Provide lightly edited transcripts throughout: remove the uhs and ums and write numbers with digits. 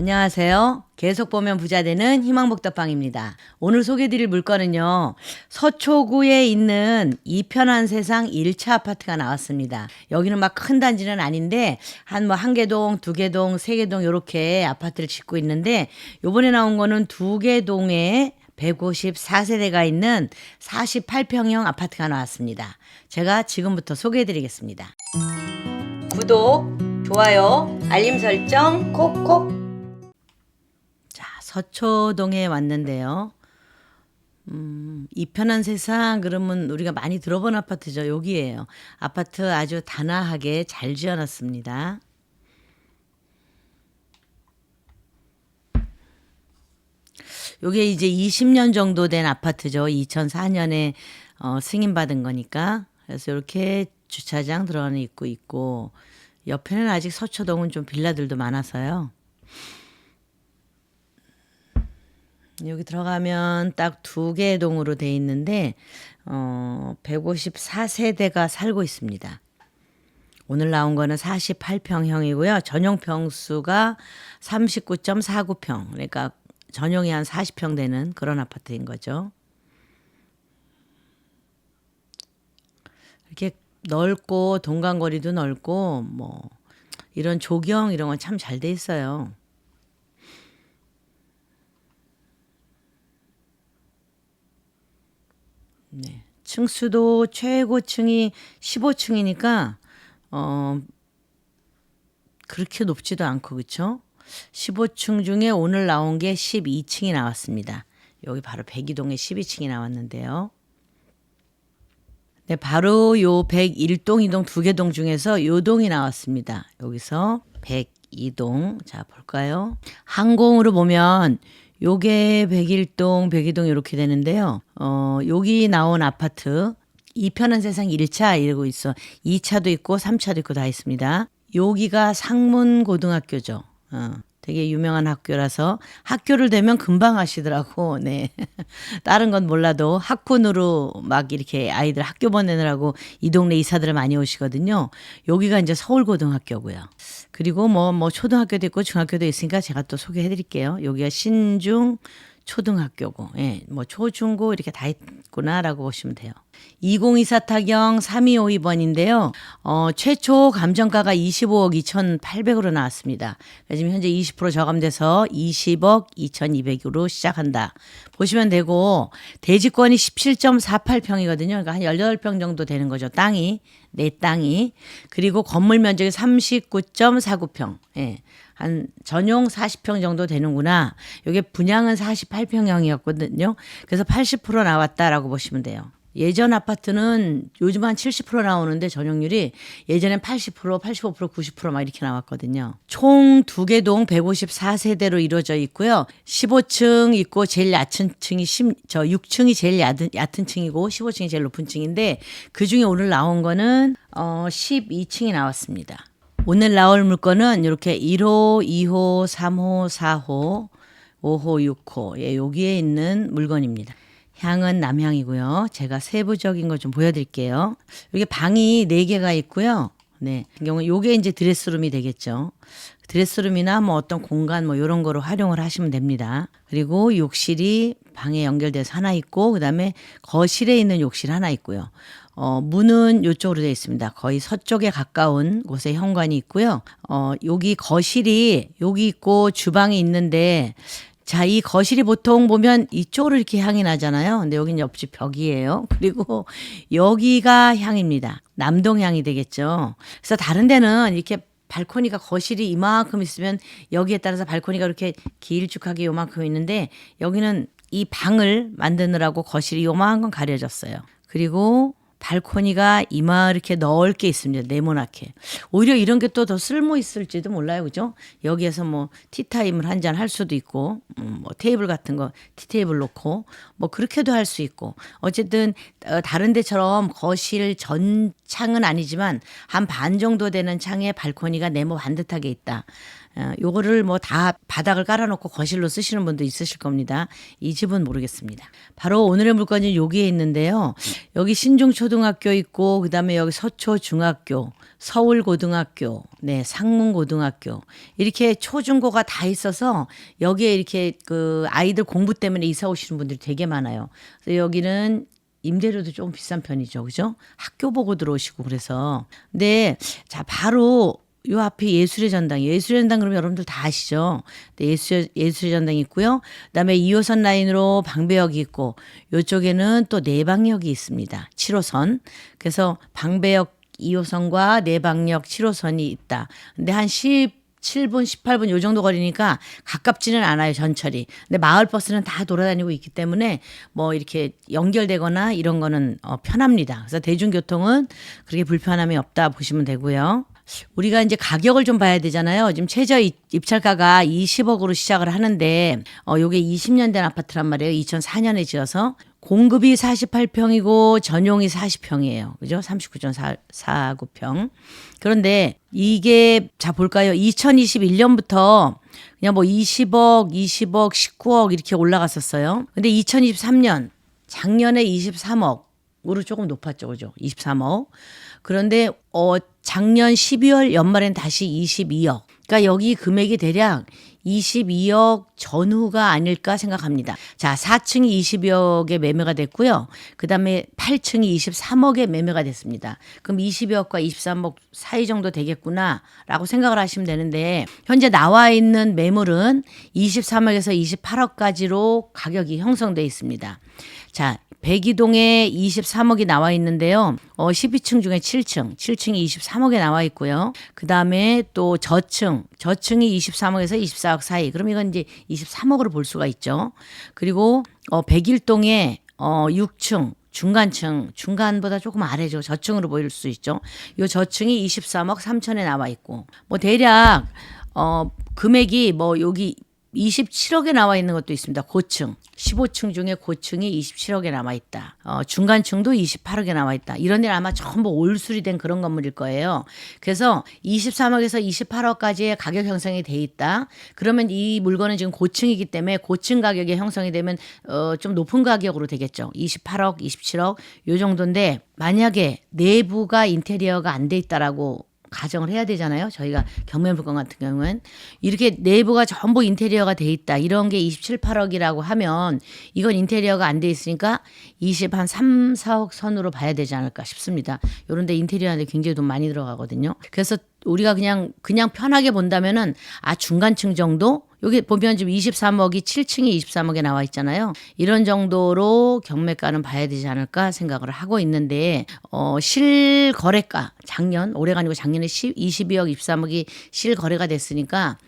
안녕하세요. 계속 보면 부자 되는 희망복덕방입니다. 오늘 소개해드릴 물건은요. 서초구에 있는 이편한 세상 1차 아파트가 나왔습니다. 여기는 막 큰 단지는 아닌데 한 개동, 두 개동, 세 개동 이렇게 아파트를 짓고 있는데 요번에 나온 거는 두 개동에 154세대가 있는 48평형 아파트가 나왔습니다. 제가 지금부터 소개해드리겠습니다. 구독, 좋아요, 알림 설정 콕콕. 자, 서초동에 왔는데요. 이편한 세상 그러면 우리가 많이 들어본 아파트죠. 여기에요. 아파트 아주 단아하게 잘 지어놨습니다. 요게 이제 20년 정도 된 아파트죠. 2004년에 승인받은 거니까. 그래서 이렇게 주차장 들어가는 입구 있고 옆에는 아직 서초동은 좀 빌라들도 많아서요. 여기 들어가면 딱 두 개 동으로 돼 있는데 154세대가 살고 있습니다. 오늘 나온 거는 48평형이고요. 전용 평수가 39.49평. 그러니까 전용이 한 40평 되는 그런 아파트인 거죠. 이렇게 넓고 동간거리도 넓고 뭐 이런 조경 이런 건 참 잘 돼 있어요. 네. 층수도 최고층이 15층이니까 그렇게 높지도 않고 그렇죠? 15층 중에 오늘 나온 게 12층이 나왔습니다. 여기 바로 백이동에 12층이 나왔는데요. 네, 바로 요 101동, 2동 두 개 동 중에서 요 동이 나왔습니다. 여기서 102동. 자, 볼까요? 항공으로 보면 요게 101동, 102동 이렇게 되는데요. 여기 나온 아파트 이편한 세상 1차 이러고 있어. 2차도 있고 3차도 있고 다 있습니다. 여기가 상문고등학교죠. 되게 유명한 학교라서 학교를 대면 금방 하시더라고. 네. 다른 건 몰라도 학군으로 막 이렇게 아이들 학교 보내느라고 이 동네 이사들을 많이 오시거든요. 여기가 이제 서울고등학교고요. 그리고 뭐 초등학교도 있고 중학교도 있으니까 제가 또 소개해 드릴게요. 여기가 신중 초등학교고, 예, 뭐 초중고 이렇게 다 있구나라고 보시면 돼요. 2024 타경 3252번인데요. 최초 감정가가 25억 2,800으로 나왔습니다. 지금 현재 20% 저감돼서 20억 2,200으로 시작한다. 보시면 되고 대지권이 17.48평이거든요. 그러니까 한 18평 정도 되는 거죠. 땅이. 내 땅이. 그리고 건물 면적이 39.49평. 예. 한 전용 40평 정도 되는구나. 이게 분양은 48평형이었거든요. 그래서 80% 나왔다라고 보시면 돼요. 예전 아파트는 요즘 한 70% 나오는데 전용률이 예전엔 80%, 85%, 90%막 이렇게 나왔거든요. 총 두 개 동 154세대로 이루어져 있고요. 15층 있고 제일 얕은 층이 6층이 제일 얕은 층이고 15층이 제일 높은 층인데 그중에 오늘 나온 거는 12층이 나왔습니다. 오늘 나올 물건은 이렇게 1호, 2호, 3호, 4호, 5호, 6호 예, 여기에 있는 물건입니다. 향은 남향이고요. 제가 세부적인 거 좀 보여드릴게요. 이게 방이 4개가 있고요. 네, 경우 요게 이제 드레스룸이 되겠죠. 드레스룸이나 뭐 어떤 공간 뭐 이런 거로 활용을 하시면 됩니다. 그리고 욕실이 방에 연결돼서 하나 있고 그다음에 거실에 있는 욕실 하나 있고요. 문은 이쪽으로 되어 있습니다. 거의 서쪽에 가까운 곳에 현관이 있고요. 여기 거실이 여기 있고 주방이 있는데 자, 이 거실이 보통 보면 이쪽으로 이렇게 향이 나잖아요. 근데 여기는 옆집 벽이에요. 그리고 여기가 향입니다. 남동향이 되겠죠. 그래서 다른 데는 이렇게 발코니가 거실이 이만큼 있으면 여기에 따라서 발코니가 이렇게 길쭉하게 요만큼 있는데 여기는 이 방을 만드느라고 거실이 요만큼 가려졌어요. 그리고 발코니가 이렇게 넓게 있습니다. 네모나게. 오히려 이런 게 또 더 쓸모 있을지도 몰라요. 그죠? 여기에서 뭐 티타임을 한 잔 할 수도 있고 뭐 테이블 같은 거 티테이블 놓고 뭐 그렇게도 할 수 있고 어쨌든 다른 데처럼 거실 전 창은 아니지만 한 반 정도 되는 창에 발코니가 네모 반듯하게 있다. 요거를 뭐 다 바닥을 깔아놓고 거실로 쓰시는 분도 있으실 겁니다. 이 집은 모르겠습니다. 바로 오늘의 물건이 여기에 있는데요. 여기 신중초등학교 있고 그다음에 여기 서초중학교, 서울고등학교, 네, 상문고등학교 이렇게 초중고가 다 있어서 여기에 이렇게 그 아이들 공부 때문에 이사 오시는 분들이 되게 많아요. 그래서 여기는 임대료도 좀 비싼 편이죠. 그죠? 학교 보고 들어오시고 그래서. 근데 자, 바로 요 앞에 예술의 전당. 예술의 전당 그러면 여러분들 다 아시죠? 네, 예술의 전당이 있고요. 그다음에 2호선 라인으로 방배역이 있고 요쪽에는 또 내방역이 있습니다. 7호선. 그래서 방배역 2호선과 내방역 7호선이 있다. 근데 한 17분, 18분 요 정도 거리니까 가깝지는 않아요, 전철이. 근데 마을버스는 다 돌아다니고 있기 때문에 뭐 이렇게 연결되거나 이런 거는 편합니다. 그래서 대중교통은 그렇게 불편함이 없다 보시면 되고요. 우리가 이제 가격을 좀 봐야 되잖아요. 지금 최저 입찰가가 20억으로 시작을 하는데 요게 20년 된 아파트란 말이에요. 2004년에 지어서 공급이 48평이고 전용이 40평이에요. 그죠? 39.49평. 그런데 이게 자 볼까요? 2021년부터 그냥 뭐 20억, 19억 이렇게 올라갔었어요. 근데 2023년 작년에 23억으로 조금 높았죠. 그죠? 23억. 그런데 작년 12월 연말엔 다시 22억. 그러니까 여기 금액이 대략 22억 전후가 아닐까 생각합니다. 자, 4층이 20억에 매매가 됐고요. 그다음에 8층이 23억에 매매가 됐습니다. 그럼 22억과 23억 사이 정도 되겠구나라고 생각을 하시면 되는데 현재 나와 있는 매물은 23억에서 28억까지로 가격이 형성돼 있습니다. 자, 백이동에 23억이 나와 있는데요. 12층 중에 7층이 23억에 나와 있고요. 그 다음에 또 저층이 23억에서 24억 사이. 그럼 이건 이제 23억으로 볼 수가 있죠. 그리고 101동에 6층. 중간보다 조금 아래죠. 저층으로 보일 수 있죠. 이 저층이 23억 3천에 나와 있고, 뭐 대략 금액이 뭐 여기 27억에 나와 있는 것도 있습니다. 고층. 15층 중에 고층이 27억에 남아 있다. 중간층도 28억에 나와 있다. 이런 데는 아마 전부 올수리 된 그런 건물일 거예요. 그래서 23억에서 28억까지의 가격 형성이 돼 있다. 그러면 이 물건은 지금 고층이기 때문에 고층 가격이 형성이 되면 좀 높은 가격으로 되겠죠. 28억, 27억 요 정도인데 만약에 내부가 인테리어가 안 돼 있다라고 가정을 해야 되잖아요. 저희가 경매 물건 같은 경우는 이렇게 내부가 전부 인테리어가 돼 있다. 이런 게 27, 8억이라고 하면 이건 인테리어가 안 돼 있으니까 20한 3, 4억 선으로 봐야 되지 않을까 싶습니다. 이런 데 인테리어하는데 굉장히 돈 많이 들어가거든요. 그래서 우리가 그냥 편하게 본다면은 중간층 정도 여기 보면 지금 23억이 7층이 23억에 나와 있잖아요. 이런 정도로 경매가는 봐야 되지 않을까 생각을 하고 있는데 실거래가 올해가 아니고 작년에 22억 23억이 실거래가 됐으니까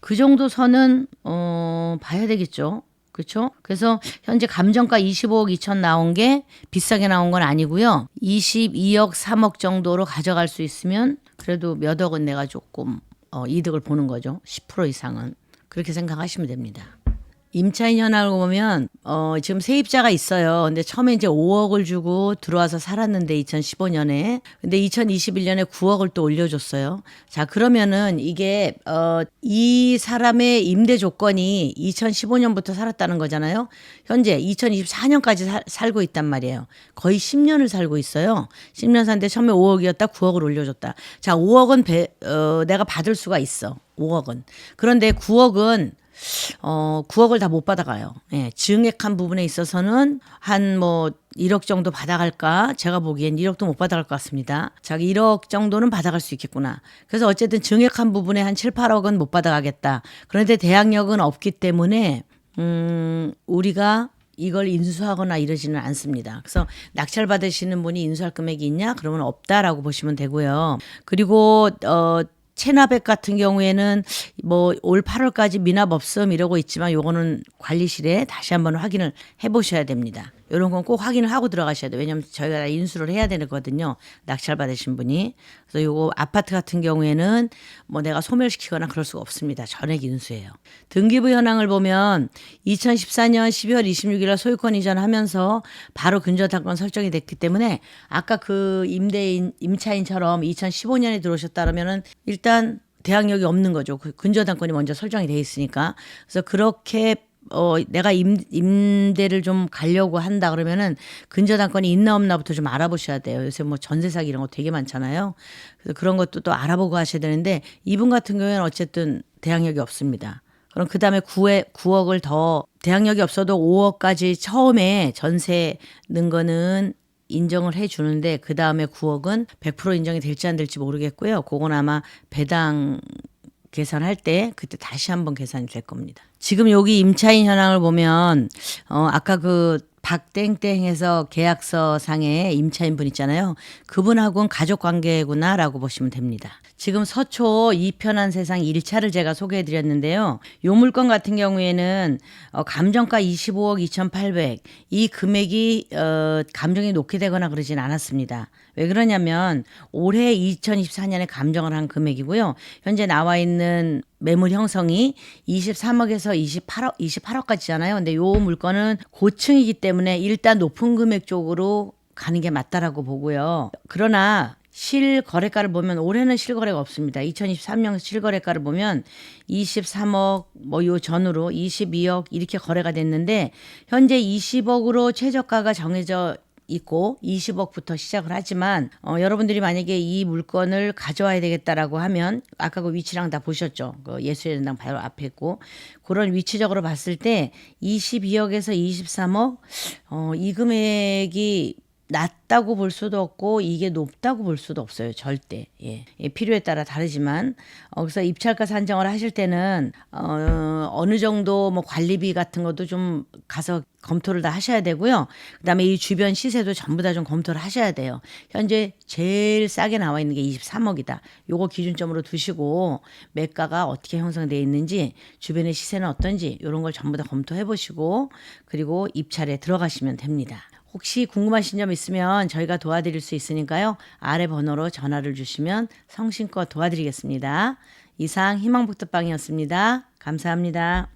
그 정도 선은 봐야 되겠죠. 그렇죠? 그래서 현재 감정가 25억 2천 나온 게 비싸게 나온 건 아니고요. 22억 3억 정도로 가져갈 수 있으면 그래도 몇 억은 내가 조금 이득을 보는 거죠. 10% 이상은. 그렇게 생각하시면 됩니다. 임차인 현황을 보면 지금 세입자가 있어요. 근데 처음에 이제 5억을 주고 들어와서 살았는데 2015년에 근데 2021년에 9억을 또 올려줬어요. 자, 그러면은 이게 이 사람의 임대 조건이 2015년부터 살았다는 거잖아요. 현재 2024년까지 살고 있단 말이에요. 거의 10년을 살고 있어요. 10년 산데 처음에 5억이었다 9억을 올려줬다. 자, 5억은 내가 받을 수가 있어. 5억은. 그런데 9억은 9억을 다 못 받아가요. 예, 증액한 부분에 있어서는 한 뭐 1억 정도 받아갈까? 제가 보기엔 1억도 못 받아갈 것 같습니다. 자기 1억 정도는 받아갈 수 있겠구나. 그래서 어쨌든 증액한 부분에 한 7, 8억은 못 받아가겠다. 그런데 대항력은 없기 때문에 우리가 이걸 인수하거나 이러지는 않습니다. 그래서 낙찰 받으시는 분이 인수할 금액이 있냐? 그러면 없다라고 보시면 되고요. 그리고 체납액 같은 경우에는 뭐 올 8월까지 미납 없음 이러고 있지만 요거는 관리실에 다시 한번 확인을 해보셔야 됩니다. 이런 건 꼭 확인을 하고 들어가셔야 돼요. 왜냐하면 저희가 다 인수를 해야 되거든요. 낙찰 받으신 분이. 그래서 요거 아파트 같은 경우에는 뭐 내가 소멸시키거나 그럴 수가 없습니다. 전액 인수예요. 등기부 현황을 보면 2014년 12월 26일 소유권 이전하면서 바로 근저당권 설정이 됐기 때문에 아까 그 임차인처럼 2015년에 들어오셨다 그러면은 일단 대항력이 없는 거죠. 그 근저당권이 먼저 설정이 돼 있으니까. 그래서 그렇게 내가 임대를 좀 가려고 한다 그러면은 근저당권이 있나 없나부터 좀 알아보셔야 돼요. 요새 뭐 전세 사기 이런 거 되게 많잖아요. 그래서 그런 것도 또 알아보고 하셔야 되는데 이분 같은 경우에는 어쨌든 대항력이 없습니다. 그럼 그 다음에 9억을 더 대항력이 없어도 5억까지 처음에 전세 는 거는 인정을 해 주는데 그 다음에 9억은 100% 인정이 될지 안 될지 모르겠고요. 그건 아마 배당 계산할 때 그때 다시 한번 계산이 될 겁니다. 지금 여기 임차인 현황을 보면 아까 그 박땡땡에서 계약서 상에 임차인 분 있잖아요. 그분하고는 가족 관계구나라고 보시면 됩니다. 지금 서초 이편한 세상 1차를 제가 소개해 드렸는데요. 요 물건 같은 경우에는 감정가 25억 2,800 이 금액이 감정이 높게 되거나 그러진 않았습니다. 왜 그러냐면 올해 2024년에 감정을 한 금액이고요. 현재 나와 있는 매물 형성이 23억에서 28억까지잖아요. 근데 요 물건은 고층이기 때문에 일단 높은 금액 쪽으로 가는 게 맞다라고 보고요. 그러나 실거래가를 보면 올해는 실거래가 없습니다. 2023년 실거래가를 보면 23억 뭐 요 전후로 22억 이렇게 거래가 됐는데 현재 20억으로 최저가가 정해져 있고 20억부터 시작을 하지만 여러분들이 만약에 이 물건을 가져와야 되겠다라고 하면 아까 그 위치랑 다 보셨죠. 그 예수의 전당 바로 앞에 있고 그런 위치적으로 봤을 때 22억에서 23억 이 금액이 낮다고 볼 수도 없고 이게 높다고 볼 수도 없어요. 절대. 예. 필요에 따라 다르지만 그래서 입찰가 산정을 하실 때는 어느 정도 뭐 관리비 같은 것도 좀 가서 검토를 다 하셔야 되고요. 그다음에 이 주변 시세도 전부 다 좀 검토를 하셔야 돼요. 현재 제일 싸게 나와 있는 게 23억이다. 요거 기준점으로 두시고 매가가 어떻게 형성되어 있는지 주변의 시세는 어떤지 이런 걸 전부 다 검토해 보시고 그리고 입찰에 들어가시면 됩니다. 혹시 궁금하신 점 있으면 저희가 도와드릴 수 있으니까요. 아래 번호로 전화를 주시면 성심껏 도와드리겠습니다. 이상 희망북덕방이었습니다. 감사합니다.